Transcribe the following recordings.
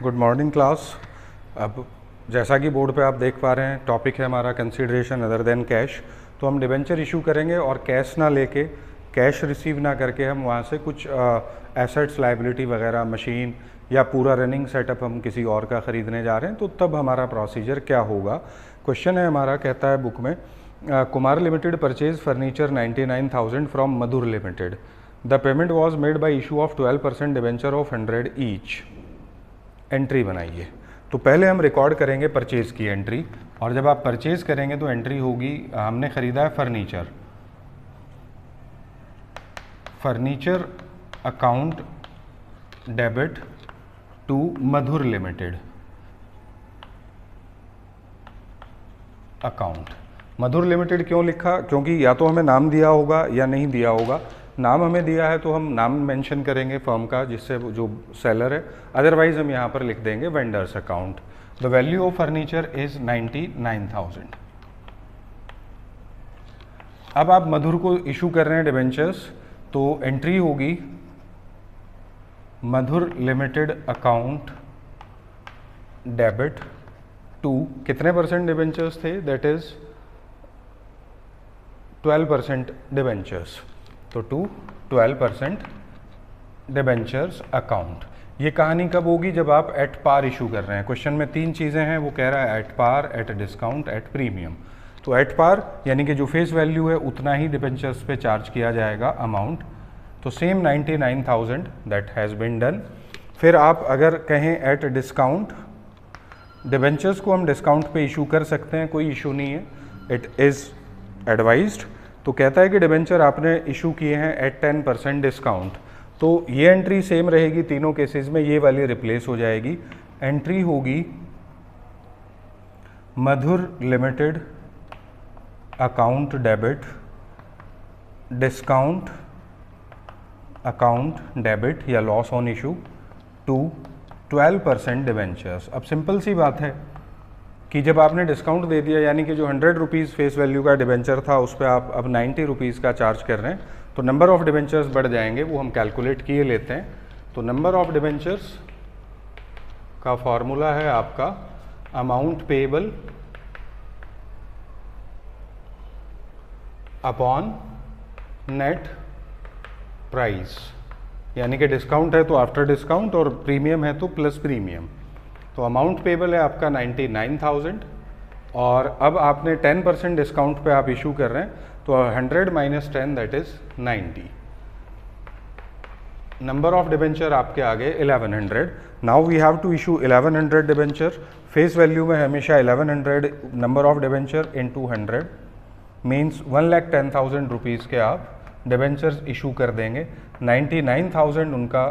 Good morning class. अब जैसा कि बोर्ड पे आप देख पा रहे हैं, टॉपिक है हमारा कंसीडरेशन अदर देन कैश। तो हम डिबेंचर इशू करेंगे और कैश ना लेके, कैश रिसीव ना करके हम वहाँ से कुछ एसेट्स, लाइबिलिटी वगैरह, मशीन या पूरा रनिंग सेटअप हम किसी और का ख़रीदने जा रहे हैं। तो तब हमारा प्रोसीजर क्या होगा। क्वेश्चन है हमारा, कहता है बुक में, Kumar limited purchase furniture 99,000 from Madhur limited. The payment was made by issue of 12% debenture of 100 each. Entry बनाइए। तो पहले हम रिकॉर्ड करेंगे परचेज़ की एंट्री, और जब आप परचेज़ करेंगे तो एंट्री होगी, हमने ख़रीदा है furniture, furniture account debit to Madhur limited account. Madhur limited क्यों लिखा? क्योंकि या तो हमें नाम दिया होगा या नहीं दिया होगा। नाम हमें दिया है तो हम नाम मेंशन करेंगे फर्म का, जिससे जो सेलर है, अदरवाइज हम यहाँ पर लिख देंगे vendors account. The value of furniture is 99,000। अब आप मधुर को इशू कर रहे हैं डिबेंचर्स, तो एंट्री होगी Madhur limited account debit to, कितने परसेंट डिबेंचर्स थे? दैट इज 12% डिबेंचर्स, तो टू 12% डिबेंचर्स अकाउंट। ये कहानी कब होगी? जब आप एट पार इशू कर रहे हैं। क्वेश्चन में 3 चीज़ें हैं, वो कह रहा है at par, at discount, at premium. तो एट पार यानी कि जो फेस वैल्यू है उतना ही डिबेंचर्स पे चार्ज किया जाएगा अमाउंट। तो same 99,000 that has been done. फिर आप अगर कहें एट डिस्काउंट, डिबेंचर्स को हम डिस्काउंट पे इशू कर सकते हैं, कोई इशू नहीं है, इट इज़ एडवाइज्ड। तो कहता है कि डिबेंचर आपने इशू किए हैं एट 10% डिस्काउंट। तो ये एंट्री सेम रहेगी तीनों केसेस में, ये वाली रिप्लेस हो जाएगी। एंट्री होगी Madhur limited account debit discount account debit या loss on issue to 12% debentures. अब सिंपल सी बात है कि जब आपने डिस्काउंट दे दिया, यानी कि जो 100 रुपीज़ फेस वैल्यू का डिबेंचर था उस पर आप अब 90 रुपीज़ का चार्ज कर रहे हैं, तो नंबर ऑफ़ डिबेंचर्स बढ़ जाएंगे, वो हम कैलकुलेट किए लेते हैं। तो नंबर ऑफ़ डिबेंचर्स का फॉर्मूला है आपका amount payable upon net price, यानी कि डिस्काउंट है तो आफ्टर डिस्काउंट और प्रीमियम है तो प्लस प्रीमियम। तो अमाउंट पेएबल है आपका 99,000, और अब आपने 10% डिस्काउंट पे आप इशू कर रहे हैं, तो 100 minus 10 that is 90। Number of debenture आपके आगे 1100। Now we have to issue 1100 debenture. Face value में हमेशा 1100 number of debenture into 100 means 1,10,000 rupees के आप डिबेंचर्स इशू कर देंगे। 99,000 उनका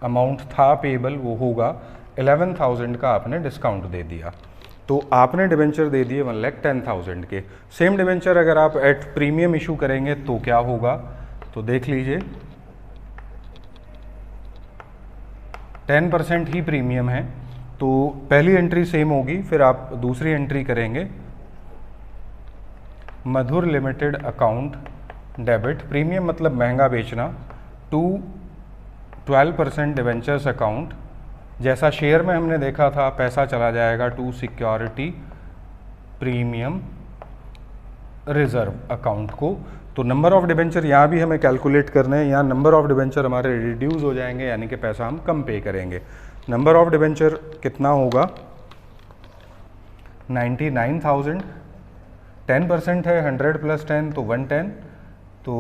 अमाउंट था पेएबल, वो होगा 11,000 का आपने डिस्काउंट दे दिया, तो आपने डिबेंचर दे दिए 1,10,000 के। सेम डिबेंचर अगर आप एट प्रीमियम इशू करेंगे तो क्या होगा, तो देख लीजिए 10% ही प्रीमियम है, तो पहली एंट्री सेम होगी, फिर आप दूसरी एंट्री करेंगे Madhur limited account debit, premium मतलब महंगा बेचना, टू 12% डिबेंचर्स अकाउंट। जैसा शेयर में हमने देखा था, पैसा चला जाएगा to security premium reserve account को। तो नंबर ऑफ डिबेंचर यहाँ भी हमें कैलकुलेट करने हैं, यहाँ नंबर ऑफ डिबेंचर हमारे रिड्यूस हो जाएंगे, यानी कि पैसा हम कम पे करेंगे। नंबर ऑफ डिबेंचर कितना होगा? 99,000, 10% है, 100 प्लस 10 तो 110, तो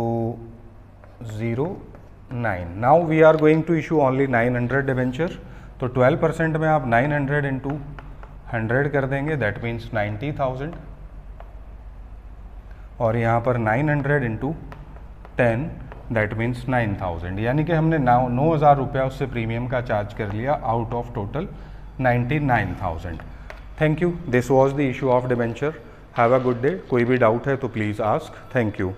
09। Now we are going to issue only 900 debenture. तो 12% में आप 900 इंटू 100 कर देंगे, दैट मीन्स 90,000, और यहाँ पर 900 इंटू 10 दैट मीन्स 9,000, यानी कि हमने 9,000 रुपया उससे प्रीमियम का चार्ज कर लिया out of total 99,000। Thank you, this was the issue of debenture. Have a good day. कोई भी डाउट है तो प्लीज़ आस्क। Thank you.